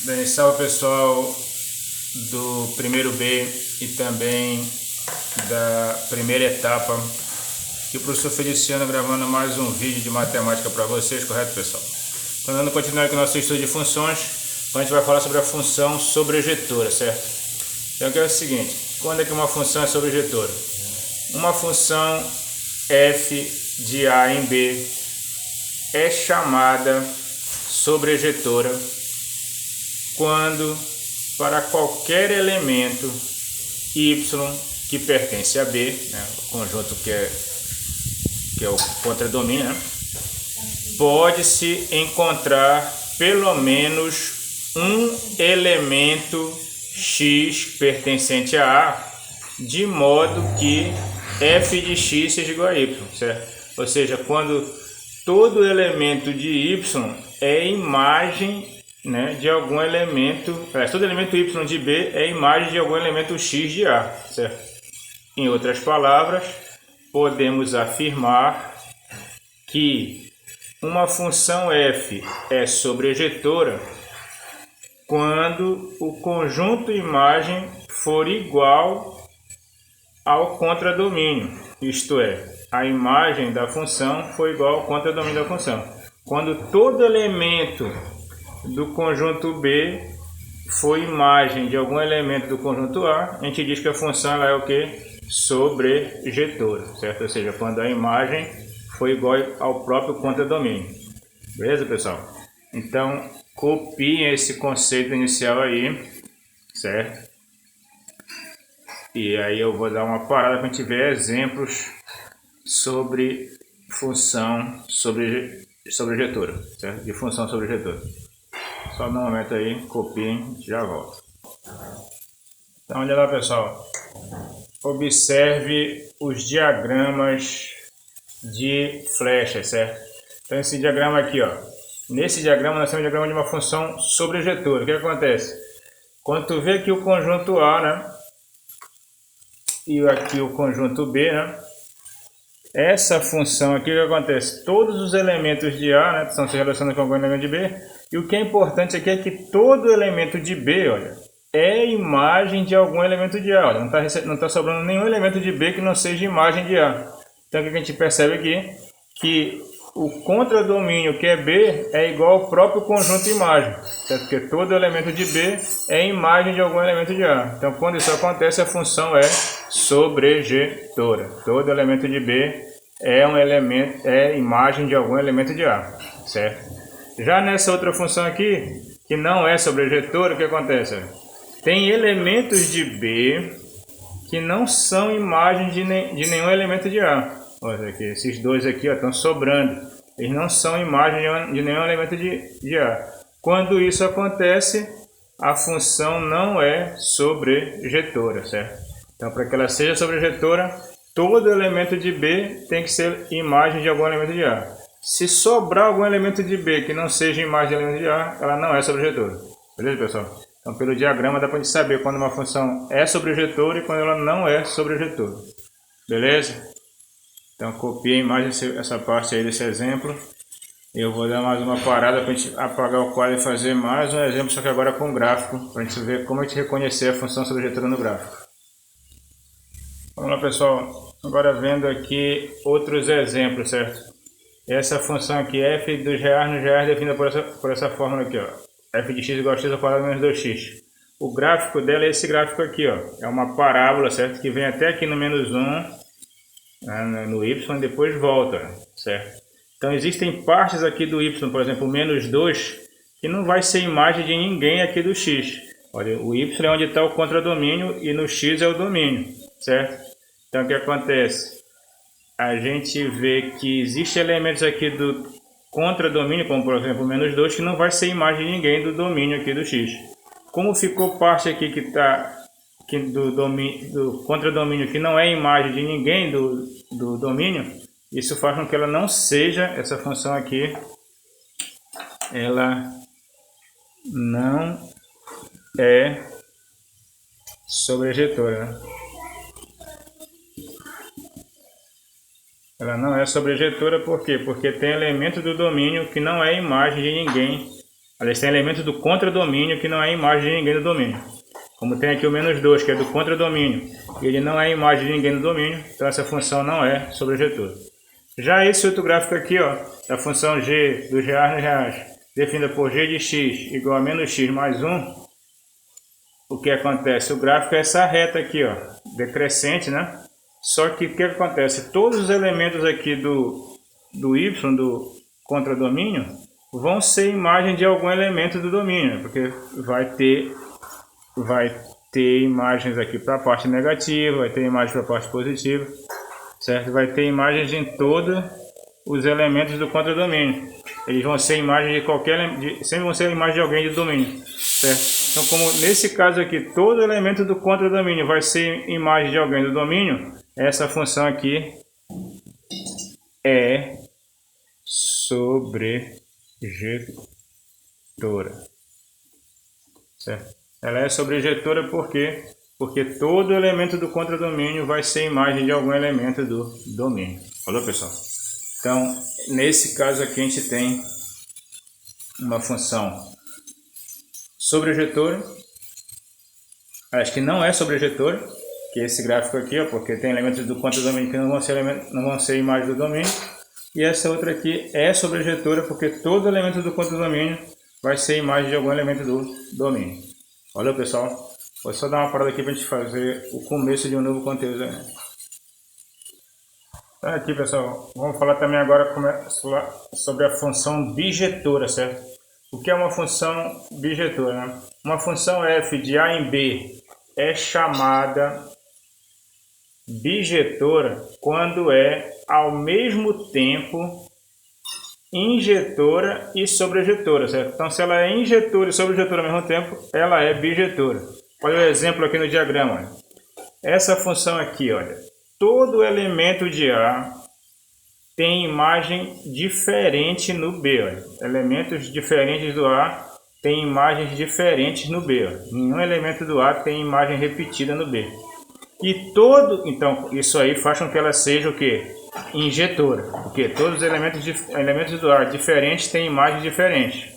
Bem, salve pessoal do primeiro B e também da primeira etapa. Aqui o professor Feliciano gravando mais um vídeo de matemática para vocês, correto pessoal? Então, dando continuidade com o nosso estudo de funções, a gente vai falar sobre a função sobrejetora, certo? Então aqui é o seguinte, quando é que uma função é sobrejetora? Uma função f de a em b é chamada sobrejetora quando para qualquer elemento y que pertence a b, né, o conjunto que é o contradomínio, né, pode-se encontrar pelo menos um elemento x pertencente a A, de modo que f de x seja igual a y, certo? Ou seja, quando todo elemento de y é imagem, né, de algum elemento, todo elemento y de b é imagem de algum elemento x de A, certo? Em outras palavras, podemos afirmar que uma função f é sobrejetora quando o conjunto imagem for igual ao contradomínio, isto é, a imagem da função for igual ao contradomínio da função. Quando todo elemento do conjunto B for imagem de algum elemento do conjunto A, a gente diz que a função ela é o que? Sobrejetora, certo? Ou seja, quando a imagem for igual ao próprio contradomínio. Beleza, pessoal? Então, copiem esse conceito inicial aí, certo? E aí eu vou dar uma parada para a gente ver exemplos sobre função sobrejetora, certo? De função sobrejetora. Só no momento aí, copiem e já volto. Então, olha lá, pessoal. Observe os diagramas de flechas, certo? Então, esse diagrama aqui, ó. Nesse diagrama, nós temos o diagrama de uma função sobrejetora. O que acontece? Quando tu vê aqui o conjunto A, né? E aqui o conjunto B, né? Essa função aqui, o que acontece? Todos os elementos de A, né, estão se relacionando com algum elemento de B. E o que é importante aqui é que todo elemento de B, olha, é imagem de algum elemento de A. Olha, não tá sobrando nenhum elemento de B que não seja imagem de A. Então, o que a gente percebe aqui? Que o contradomínio, que é B, é igual ao próprio conjunto imagem, certo? Porque todo elemento de B é imagem de algum elemento de A. Então, quando isso acontece, a função é sobrejetora. Todo elemento de B é imagem de algum elemento de A, certo? Já nessa outra função aqui, que não é sobrejetora, o que acontece? Tem elementos de B que não são imagem de nenhum elemento de A. Olha aqui, esses dois aqui estão sobrando. Eles não são imagem de nenhum elemento de A. Quando isso acontece, a função não é sobrejetora, certo? Então, para que ela seja sobrejetora, todo elemento de B tem que ser imagem de algum elemento de A. Se sobrar algum elemento de B que não seja imagem de elemento de A, ela não é sobrejetora. Beleza, pessoal? Então, pelo diagrama dá para a gente saber quando uma função é sobrejetora e quando ela não é sobrejetora. Beleza? Então, copiei a imagem, essa parte aí desse exemplo. Eu vou dar mais uma parada para a gente apagar o quadro e fazer mais um exemplo, só que agora com gráfico, para a gente ver como a gente reconhecer a função sobrejetora no gráfico. Vamos lá, pessoal. Agora vendo aqui outros exemplos, certo? Essa função aqui, f dos reais no reais, definida por essa fórmula aqui, ó. F de x igual a x ao quadrado menos 2x. O gráfico dela é esse gráfico aqui, ó. É uma parábola, certo? Que vem até aqui no menos 1, no y, e depois volta, certo? Então existem partes aqui do y, por exemplo, menos 2, que não vai ser imagem de ninguém aqui do x. Olha, o y é onde está o contradomínio e no x é o domínio, certo? Então o que acontece? A gente vê que existem elementos aqui do contradomínio, como por exemplo o menos 2, que não vai ser imagem de ninguém do domínio aqui do x. Como ficou parte aqui que está do contradomínio que não é imagem de ninguém do domínio, isso faz com que ela não seja, essa função aqui, ela não é sobrejetora, né? Ela não é sobrejetora por quê? Porque tem elemento do domínio que não é imagem de ninguém Aliás, tem elemento do contradomínio que não é imagem de ninguém do domínio. Como tem aqui o -2, que é do contradomínio, e ele não é imagem de ninguém do domínio, então essa função não é sobrejetora. Já esse outro gráfico aqui, ó, da função g dos reais nos reais, definida por g de x igual a -x mais 1, o que acontece? O gráfico é essa reta aqui, ó, decrescente, né? Só que o que acontece? Todos os elementos aqui do y, do contradomínio, vão ser imagem de algum elemento do domínio, porque vai ter imagens aqui para a parte negativa, vai ter imagem para a parte positiva, certo? Vai ter imagens em todos os elementos do contradomínio. Eles vão ser imagem de sempre vão ser imagem de alguém do domínio, certo? Então, como nesse caso aqui, todo elemento do contradomínio vai ser imagem de alguém do domínio, essa função aqui é sobrejetora, certo? Ela é sobrejetora porque todo elemento do contradomínio vai ser imagem de algum elemento do domínio. Falou, pessoal? Então, nesse caso aqui a gente tem uma função sobrejetora. Acho que não é sobrejetora, que é esse gráfico aqui, ó, porque tem elementos do contradomínio que não vão ser imagem do domínio. E essa outra aqui é sobrejetora porque todo elemento do contradomínio vai ser imagem de algum elemento do domínio. Valeu, pessoal. Vou só dar uma parada aqui para a gente fazer o começo de um novo conteúdo. Então aqui, pessoal, vamos falar também agora sobre a função bijetora, certo? O que é uma função bijetora, né? Uma função f de a em b é chamada bijetora quando é ao mesmo tempo injetora e sobrejetora, certo? Então, se ela é injetora e sobrejetora ao mesmo tempo, ela é bijetora. Olha o exemplo aqui no diagrama. Olha. Essa função aqui, olha, todo elemento de A tem imagem diferente no B. Olha. Elementos diferentes do A têm imagens diferentes no B. Olha. Nenhum elemento do A tem imagem repetida no B. Então, isso aí faz com que ela seja o quê? Injetora, porque todos os elementos do A diferentes têm imagens diferentes.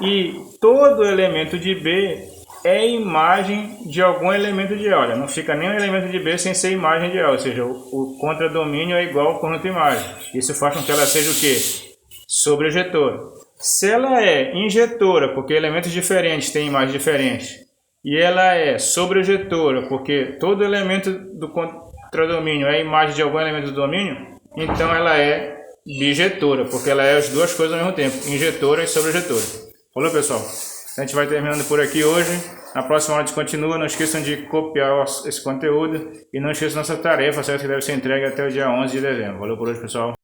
E todo elemento de B é imagem de algum elemento de A. Olha, não fica nenhum elemento de B sem ser imagem de A, ou seja, o contradomínio é igual ao conjunto imagem. Isso faz com que ela seja o quê? Sobrejetora. Se ela é injetora, porque elementos diferentes têm imagens diferentes, e ela é sobrejetora, porque todo elemento do contradomínio é imagem de algum elemento do domínio, então ela é bijetora, porque ela é as duas coisas ao mesmo tempo, injetora e sobrejetora. Falou, pessoal? A gente vai terminando por aqui hoje. Na próxima aula a gente continua. Não esqueçam de copiar esse conteúdo e não esqueçam nossa tarefa, certo? Que deve ser entregue até o dia 11 de dezembro. Valeu por hoje, pessoal.